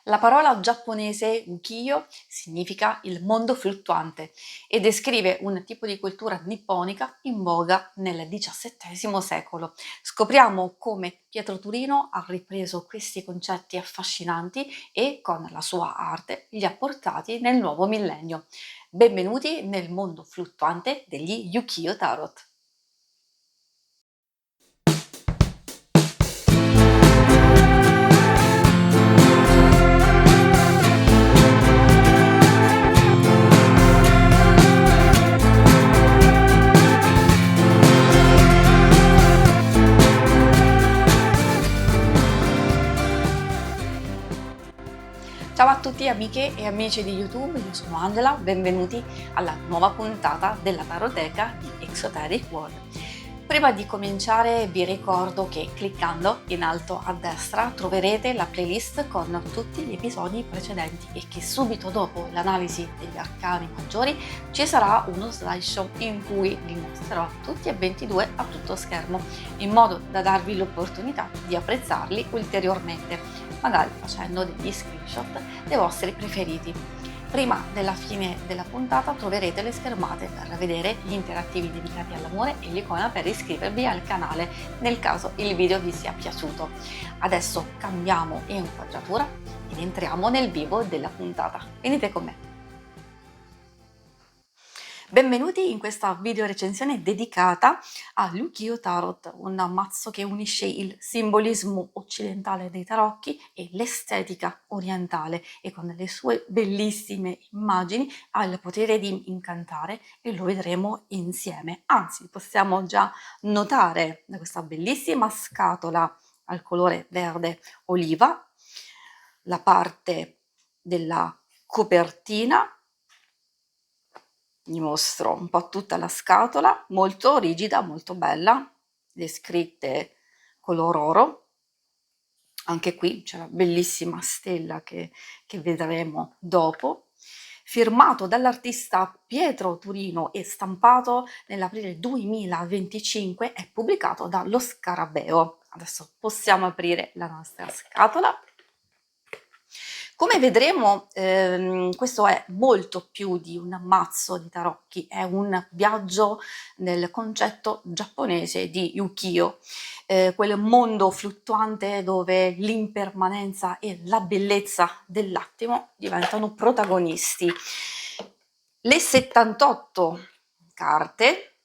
La parola giapponese ukiyo significa il mondo fluttuante e descrive un tipo di cultura nipponica in voga nel XVII secolo. Scopriamo come Pietro Turino ha ripreso questi concetti affascinanti e con la sua arte li ha portati nel nuovo millennio. Benvenuti nel mondo fluttuante degli Ukiyo Tarot. Ciao a tutti amiche e amici di YouTube, io sono Angela, benvenuti alla nuova puntata della Taroteca di Exoteric World. Prima di cominciare vi ricordo che cliccando in alto a destra troverete la playlist con tutti gli episodi precedenti e che subito dopo l'analisi degli arcani maggiori ci sarà uno slideshow in cui li mostrerò tutti e 22 a tutto schermo, in modo da darvi l'opportunità di apprezzarli ulteriormente, magari facendo degli screenshot dei vostri preferiti. Prima della fine della puntata troverete le schermate per vedere gli interattivi dedicati all'amore e l'icona per iscrivervi al canale nel caso il video vi sia piaciuto. Adesso cambiamo inquadratura ed entriamo nel vivo della puntata. Venite con me. Benvenuti in questa video recensione dedicata all'Ukiyo Tarot, un mazzo che unisce il simbolismo occidentale dei tarocchi e l'estetica orientale e con le sue bellissime immagini ha il potere di incantare e lo vedremo insieme. Anzi, possiamo già notare da questa bellissima scatola al colore verde oliva la parte della copertina. Vi mostro un po' tutta la scatola, molto rigida, molto bella, le scritte color oro. Anche qui c'è la bellissima stella che vedremo dopo, firmato dall'artista Pietro Turino e stampato nell'aprile 2025 e pubblicato dallo Scarabeo. Adesso possiamo aprire la nostra scatola. Come vedremo, questo è molto più di un mazzo di tarocchi, è un viaggio nel concetto giapponese di Ukiyo, quel mondo fluttuante dove l'impermanenza e la bellezza dell'attimo diventano protagonisti. Le 78 carte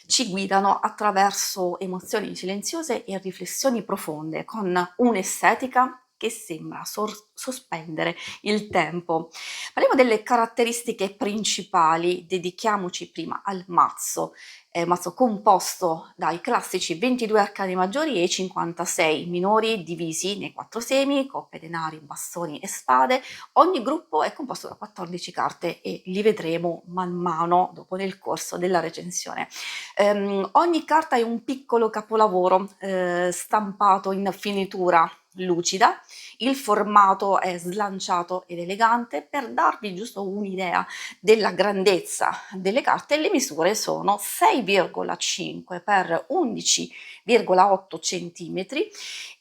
ci guidano attraverso emozioni silenziose e riflessioni profonde, con un'estetica che sembra sospendere il tempo. Parliamo delle caratteristiche principali, dedichiamoci prima al mazzo. È un mazzo composto dai classici 22 arcani maggiori e 56 minori divisi nei 4 semi, coppe, denari, bastoni e spade. Ogni gruppo è composto da 14 carte e li vedremo man mano dopo nel corso della recensione. Ogni carta è un piccolo capolavoro stampato in finitura lucida. Il formato è slanciato ed elegante per darvi giusto un'idea della grandezza delle carte. Le misure sono 6,5 x 11,8 cm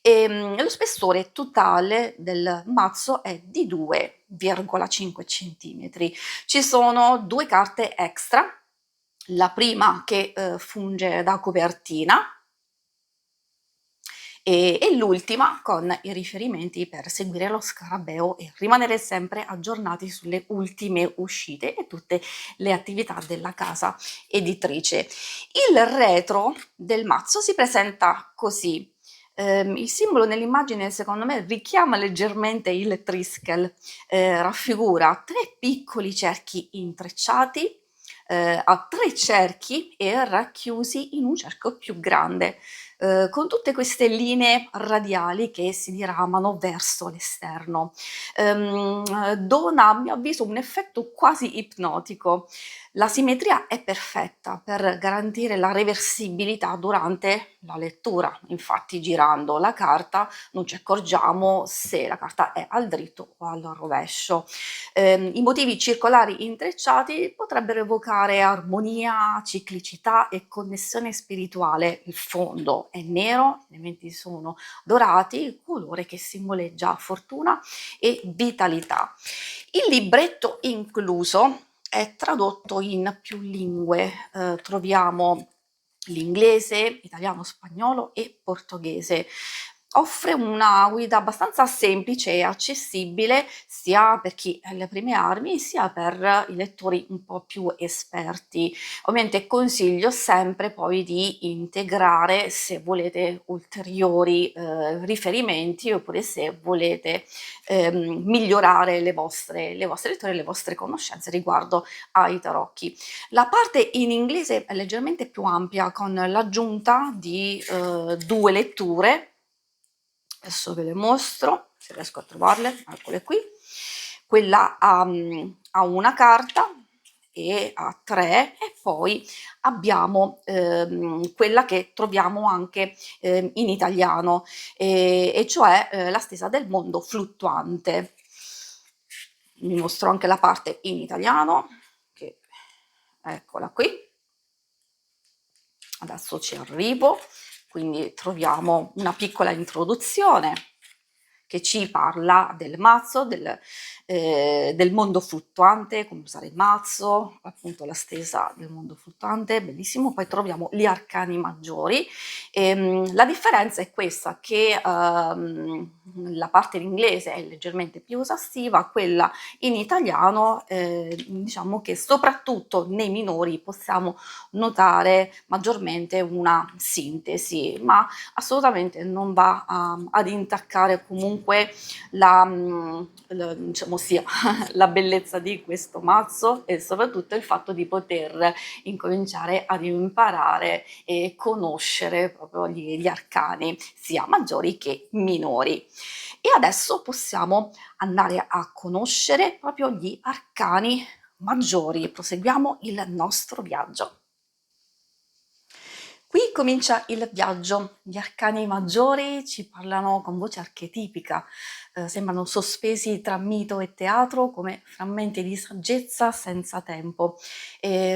e lo spessore totale del mazzo è di 2,5 cm. Ci sono due carte extra, la prima che funge da copertina e l'ultima con i riferimenti per seguire lo scarabeo e rimanere sempre aggiornati sulle ultime uscite e tutte le attività della casa editrice. Il retro del mazzo si presenta così. Il simbolo nell'immagine secondo me richiama leggermente il triskel, raffigura 3 piccoli cerchi intrecciati a 3 cerchi e racchiusi in un cerchio più grande, con tutte queste linee radiali che si diramano verso l'esterno. Dona, a mio avviso, un effetto quasi ipnotico. La simmetria è perfetta per garantire la reversibilità durante la lettura. Infatti, girando la carta non ci accorgiamo se la carta è al dritto o al rovescio. I motivi circolari intrecciati potrebbero evocare armonia, ciclicità e connessione spirituale. Il fondo è nero, gli elementi sono dorati, colore che simboleggia fortuna e vitalità. Il libretto incluso è tradotto in più lingue, troviamo l'inglese, italiano, spagnolo e portoghese. Offre una guida abbastanza semplice e accessibile sia per chi ha le prime armi sia per i lettori un po' più esperti. Ovviamente consiglio sempre poi di integrare, se volete, ulteriori riferimenti oppure se volete migliorare le vostre letture e le vostre conoscenze riguardo ai tarocchi. La parte in inglese è leggermente più ampia con l'aggiunta di 2 letture. Adesso ve le mostro, se riesco a trovarle, eccole qui. Quella ha una carta e ha 3 e poi abbiamo quella che troviamo anche in italiano, e cioè la stesa del mondo fluttuante. Vi mostro anche la parte in italiano, che eccola qui. Adesso ci arrivo, quindi troviamo una piccola introduzione che ci parla del mazzo, del mondo fluttuante, come usare il mazzo, appunto la stesa del mondo fluttuante, bellissimo. Poi troviamo gli arcani maggiori. La differenza è questa, che la parte in inglese è leggermente più esaustiva, quella in italiano diciamo che soprattutto nei minori possiamo notare maggiormente una sintesi, ma assolutamente non va ad intaccare comunque diciamo sia la bellezza di questo mazzo e soprattutto il fatto di poter incominciare ad imparare e conoscere proprio gli arcani sia maggiori che minori. E adesso possiamo andare a conoscere proprio gli arcani maggiori. Proseguiamo il nostro viaggio. Qui comincia il viaggio. Gli arcani maggiori ci parlano con voce archetipica, sembrano sospesi tra mito e teatro come frammenti di saggezza senza tempo.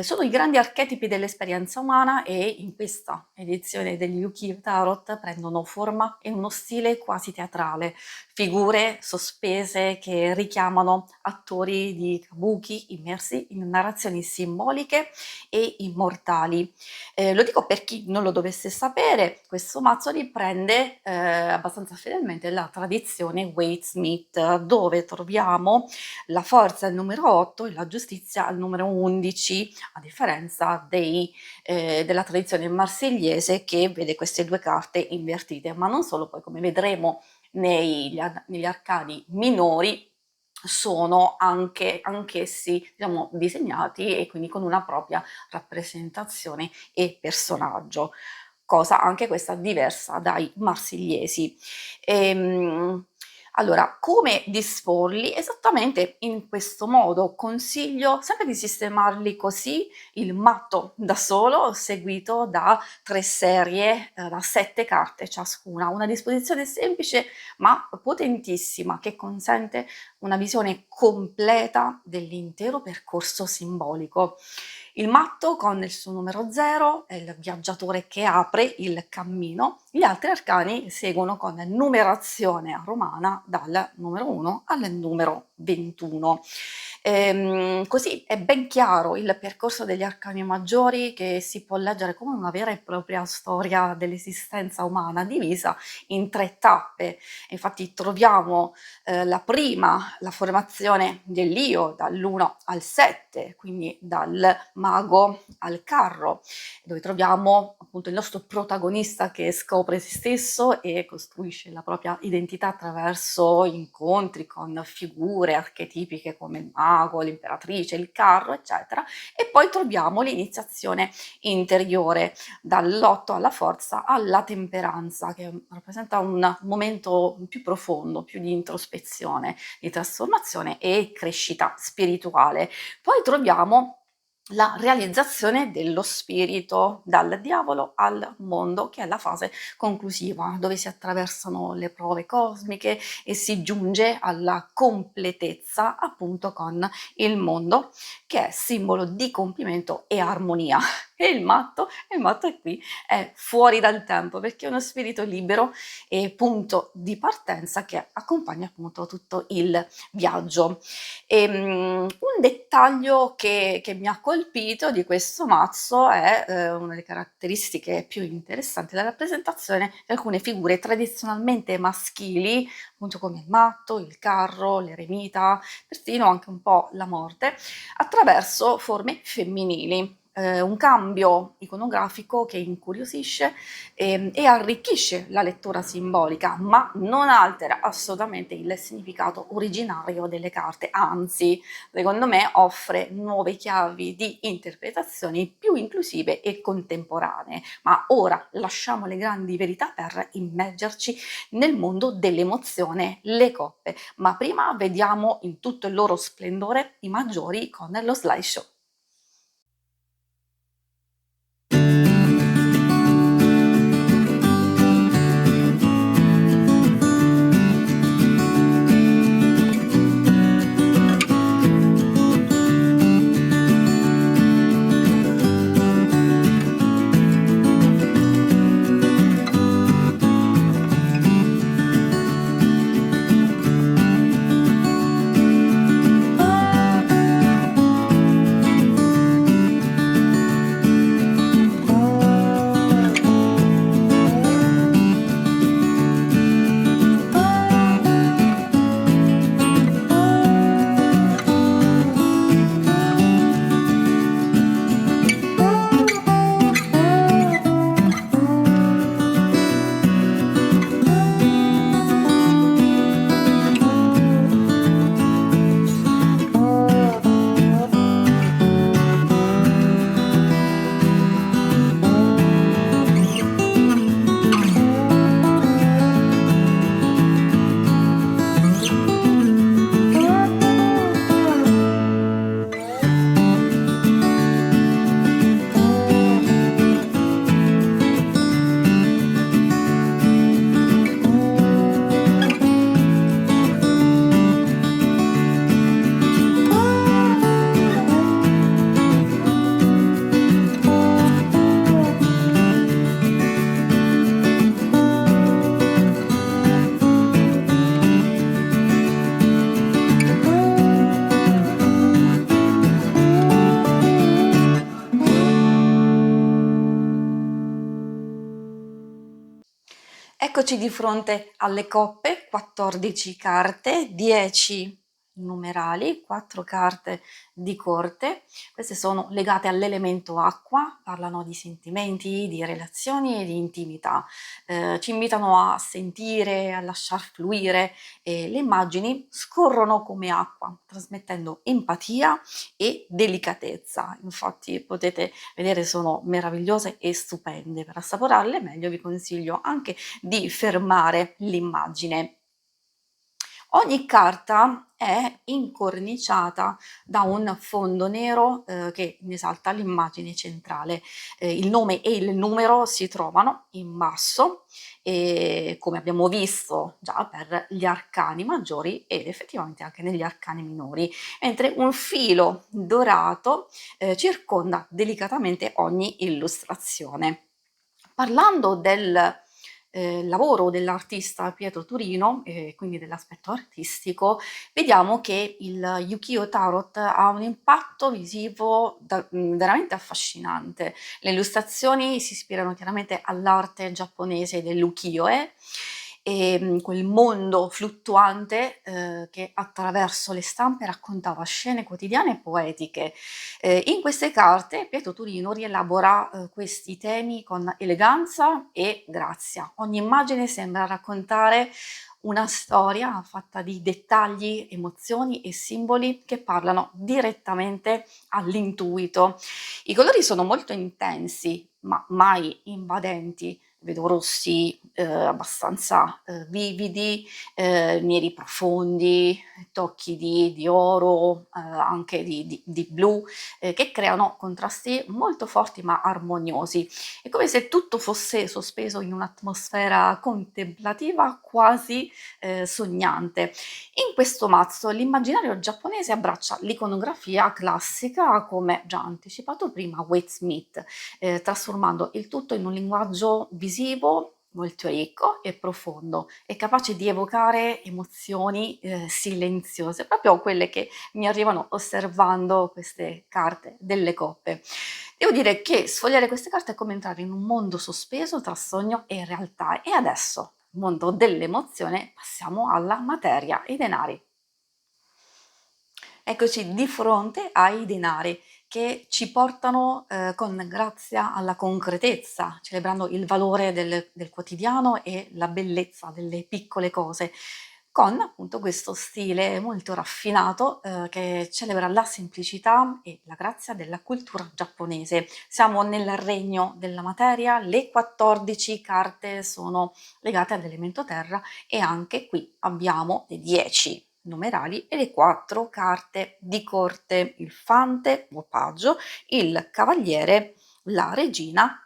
Sono i grandi archetipi dell'esperienza umana e in questa edizione degli Ukiyo Tarot prendono forma in uno stile quasi teatrale, figure sospese che richiamano attori di kabuki immersi in narrazioni simboliche e immortali. Lo dico per chi non lo dovesse sapere, questo mazzo riprende abbastanza fedelmente la tradizione Waite-Smith, dove troviamo la forza al numero 8 e la giustizia al numero 11, a differenza della tradizione marsigliese che vede queste 2 carte invertite, ma non solo, poi come vedremo negli arcani minori sono anch'essi, diciamo, disegnati e quindi con una propria rappresentazione e personaggio, cosa anche questa diversa dai marsigliesi. Allora, come disporli? Esattamente in questo modo. Consiglio sempre di sistemarli così: il matto da solo, seguito da 3 serie, da 7 carte ciascuna. Una disposizione semplice ma potentissima che consente una visione completa dell'intero percorso simbolico. Il matto con il suo numero 0 è il viaggiatore che apre il cammino, gli altri arcani seguono con numerazione romana dal numero 1 al numero 21. Così è ben chiaro il percorso degli arcani maggiori, che si può leggere come una vera e propria storia dell'esistenza umana divisa in 3 tappe. Infatti troviamo la prima, la formazione dell'io dall'1 al 7, quindi dal mago al carro, dove troviamo appunto il nostro protagonista che scopre se stesso e costruisce la propria identità attraverso incontri con figure archetipiche come il mago, l'imperatrice, il carro, eccetera. E poi troviamo l'iniziazione interiore, dall'8 alla forza alla temperanza, che rappresenta un momento più profondo, più di introspezione, di trasformazione e crescita spirituale. Poi troviamo la realizzazione dello spirito dal diavolo al mondo, che è la fase conclusiva, dove si attraversano le prove cosmiche e si giunge alla completezza appunto con il mondo, che è simbolo di compimento e armonia. E il matto è qui, è fuori dal tempo, perché è uno spirito libero e punto di partenza che accompagna appunto tutto il viaggio. Un dettaglio che mi ha colpito di questo mazzo è, una delle caratteristiche più interessanti della rappresentazione di alcune figure tradizionalmente maschili, appunto come il matto, il carro, l'eremita, persino anche un po' la morte, attraverso forme femminili. Un cambio iconografico che incuriosisce, e arricchisce la lettura simbolica, ma non altera assolutamente il significato originario delle carte, anzi, secondo me offre nuove chiavi di interpretazioni più inclusive e contemporanee. Ma ora lasciamo le grandi verità per immergerci nel mondo dell'emozione, le coppe. Ma prima vediamo in tutto il loro splendore i maggiori con lo slideshow. Eccoci di fronte alle coppe, 14 carte, 10 numerali, 4 carte di corte. Queste sono legate all'elemento acqua, parlano di sentimenti, di relazioni e di intimità. Ci invitano a sentire, a lasciar fluire e le immagini scorrono come acqua, trasmettendo empatia e delicatezza. Infatti potete vedere sono meravigliose e stupende. Per assaporarle meglio vi consiglio anche di fermare l'immagine. Ogni carta è incorniciata da un fondo nero che ne esalta l'immagine centrale. Il nome e il numero si trovano in basso, come abbiamo visto già per gli arcani maggiori ed effettivamente anche negli arcani minori, mentre un filo dorato circonda delicatamente ogni illustrazione. Parlando del lavoro dell'artista Pietro Turino, quindi dell'aspetto artistico, vediamo che il Yukio Tarot ha un impatto visivo veramente affascinante. Le illustrazioni si ispirano chiaramente all'arte giapponese dell'ukiyo-e, quel mondo fluttuante che attraverso le stampe raccontava scene quotidiane e poetiche. In queste carte Pietro Turino rielabora questi temi con eleganza e grazia. Ogni immagine sembra raccontare una storia fatta di dettagli, emozioni e simboli che parlano direttamente all'intuito. I colori sono molto intensi, ma mai invadenti. vedo rossi abbastanza vividi, neri profondi, tocchi di oro, anche di blu, che creano contrasti molto forti ma armoniosi. È come se tutto fosse sospeso in un'atmosfera contemplativa quasi sognante. In questo mazzo l'immaginario giapponese abbraccia l'iconografia classica, come già anticipato prima Wade Smith, trasformando il tutto in un linguaggio visivo molto ricco e profondo e capace di evocare emozioni silenziose, proprio quelle che mi arrivano osservando queste carte delle coppe. Devo dire che sfogliare queste carte è come entrare in un mondo sospeso tra sogno e realtà. E adesso, mondo dell'emozione, passiamo alla materia, i denari. Eccoci di fronte ai denari che ci portano con grazia alla concretezza, celebrando il valore del quotidiano e la bellezza delle piccole cose, con appunto questo stile molto raffinato che celebra la semplicità e la grazia della cultura giapponese. Siamo nel regno della materia, le 14 carte sono legate all'elemento terra e anche qui abbiamo le 10 numerali e le 4 carte di corte, il fante o paggio, il cavaliere, la regina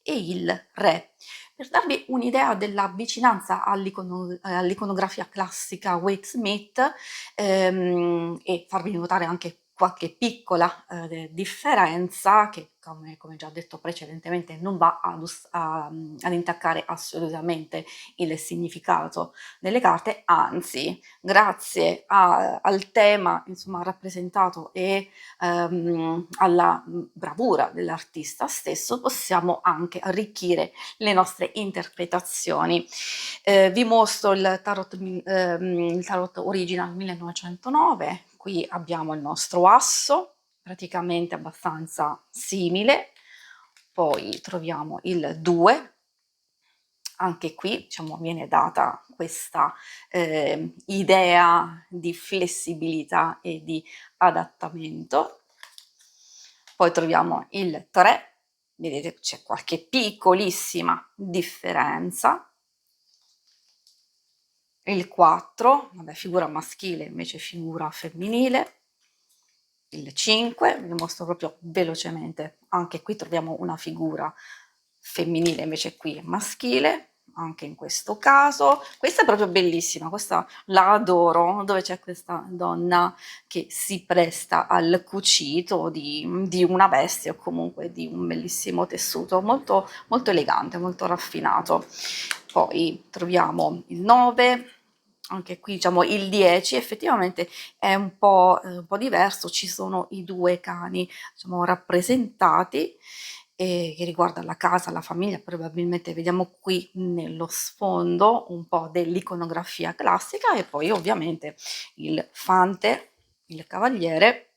e il re. Per darvi un'idea della vicinanza all'iconografia classica Wade Smith e farvi notare anche qualche piccola differenza che, come già detto precedentemente, non va ad intaccare assolutamente il significato delle carte, anzi, grazie al tema insomma rappresentato e alla bravura dell'artista stesso, possiamo anche arricchire le nostre interpretazioni. Vi mostro il tarot Original 1909, qui abbiamo il nostro asso, praticamente abbastanza simile, poi troviamo il 2, anche qui diciamo, viene data questa idea di flessibilità e di adattamento. Poi troviamo il 3, vedete c'è qualche piccolissima differenza. Il 4, vabbè, figura maschile invece figura femminile. Il 5, vi mostro proprio velocemente, anche qui troviamo una figura femminile invece qui maschile, anche in questo caso. Questa è proprio bellissima, questa la adoro, dove c'è questa donna che si presta al cucito di una veste o comunque di un bellissimo tessuto, molto, molto elegante, molto raffinato. Poi troviamo il 9, anche qui diciamo il 10, effettivamente è un po' diverso, ci sono i due cani diciamo, rappresentati che riguarda la casa, la famiglia, probabilmente vediamo qui nello sfondo un po' dell'iconografia classica e poi ovviamente il fante, il cavaliere,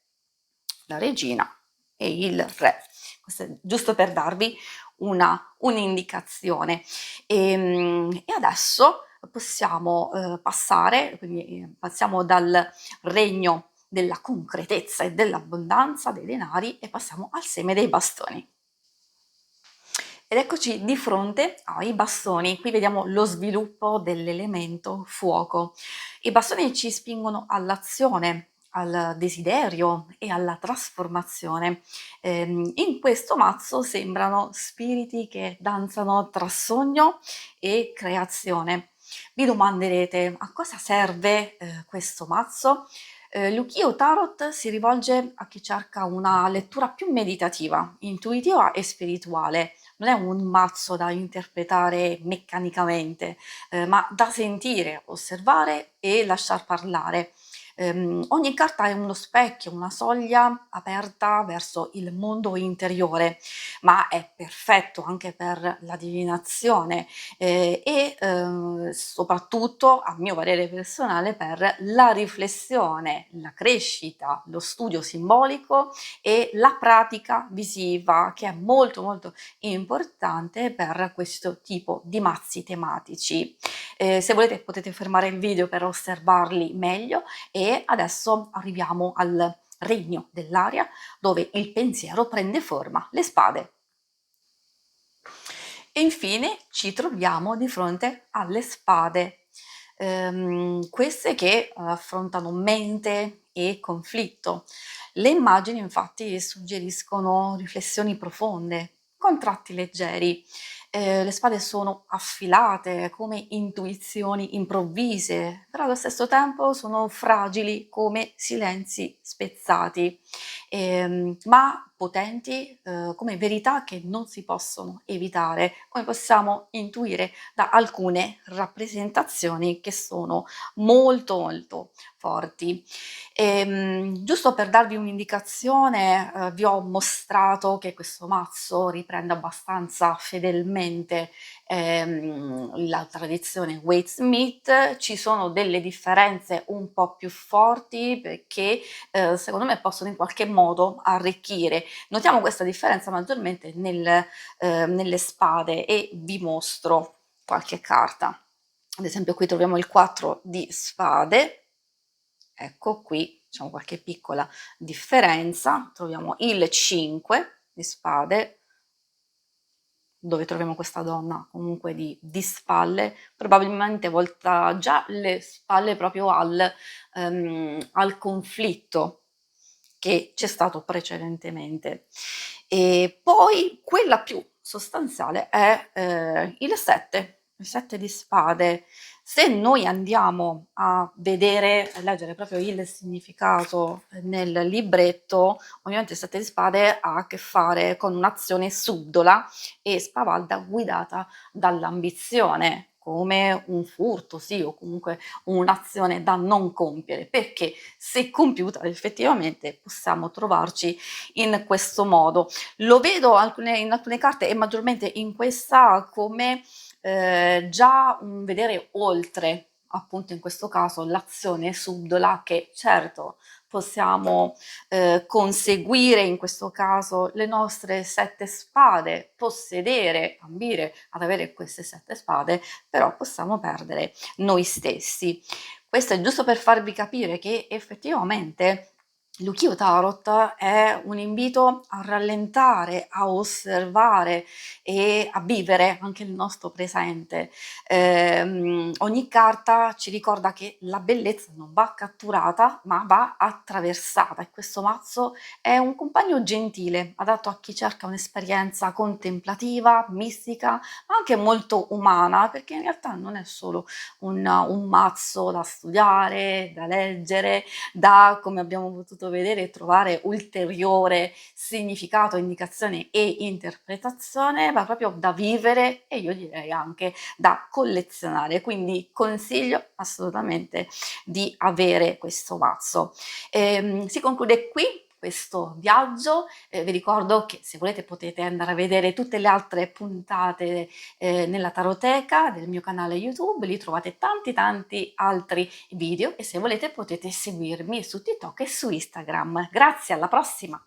la regina e il re. Questo è giusto per darvi un'indicazione. E adesso possiamo passare, quindi passiamo dal regno della concretezza e dell'abbondanza dei denari e passiamo al seme dei bastoni. Ed eccoci di fronte ai bastoni. Qui vediamo lo sviluppo dell'elemento fuoco. I bastoni ci spingono all'azione, al desiderio e alla trasformazione. In questo mazzo sembrano spiriti che danzano tra sogno e creazione. Vi domanderete a cosa serve questo mazzo? L'Ukiyo Tarot si rivolge a chi cerca una lettura più meditativa, intuitiva e spirituale. Non è un mazzo da interpretare meccanicamente, ma da sentire, osservare e lasciar parlare. Ogni carta è uno specchio, una soglia aperta verso il mondo interiore, ma è perfetto anche per la divinazione soprattutto, a mio parere personale, per la riflessione, la crescita, lo studio simbolico e la pratica visiva, che è molto molto importante per questo tipo di mazzi tematici. Se volete potete fermare il video per osservarli meglio e adesso arriviamo al regno dell'aria dove il pensiero prende forma, le spade. E infine ci troviamo di fronte alle spade, queste che affrontano mente e conflitto. Le immagini infatti suggeriscono riflessioni profonde, con tratti leggeri. Le spade sono affilate come intuizioni improvvise, però allo stesso tempo sono fragili come silenzi spezzati, ma potenti, come verità che non si possono evitare, come possiamo intuire da alcune rappresentazioni che sono molto, molto forti. Giusto per darvi un'indicazione, vi ho mostrato che questo mazzo riprende abbastanza fedelmente, la tradizione Waite Smith. Ci sono delle differenze un po' più forti perché, secondo me possono in qualche modo arricchire. Notiamo questa differenza maggiormente nelle spade e vi mostro qualche carta. Ad esempio qui troviamo il 4 di spade, ecco qui diciamo qualche piccola differenza, troviamo il 5 di spade, dove troviamo questa donna comunque di spalle, probabilmente volta già le spalle proprio al conflitto che c'è stato precedentemente. E poi quella più sostanziale è il 7 di spade. Se noi andiamo a vedere, a leggere proprio il significato nel libretto, ovviamente il 7 di spade ha a che fare con un'azione subdola e spavalda guidata dall'ambizione, come un furto, sì, o comunque un'azione da non compiere, perché se compiuta effettivamente possiamo trovarci in questo modo. Lo vedo in alcune carte e maggiormente in questa come già un vedere oltre, appunto in questo caso l'azione subdola che certo possiamo conseguire in questo caso le nostre 7 spade, possedere, ambire ad avere queste 7 spade, però possiamo perdere noi stessi. Questo è giusto per farvi capire che effettivamente l'Ukiyo Tarot è un invito a rallentare, a osservare e a vivere anche il nostro presente. Ogni carta ci ricorda che la bellezza non va catturata, ma va attraversata, e questo mazzo è un compagno gentile, adatto a chi cerca un'esperienza contemplativa, mistica, ma anche molto umana, perché in realtà non è solo un mazzo da studiare, da leggere, da, come abbiamo potuto vedere, trovare ulteriore significato, indicazione e interpretazione, ma proprio da vivere e io direi anche da collezionare. Quindi consiglio assolutamente di avere questo mazzo. Si conclude qui questo viaggio. Vi ricordo che se volete potete andare a vedere tutte le altre puntate nella taroteca del mio canale YouTube, lì trovate tanti altri video e se volete potete seguirmi su TikTok e su Instagram. Grazie, alla prossima!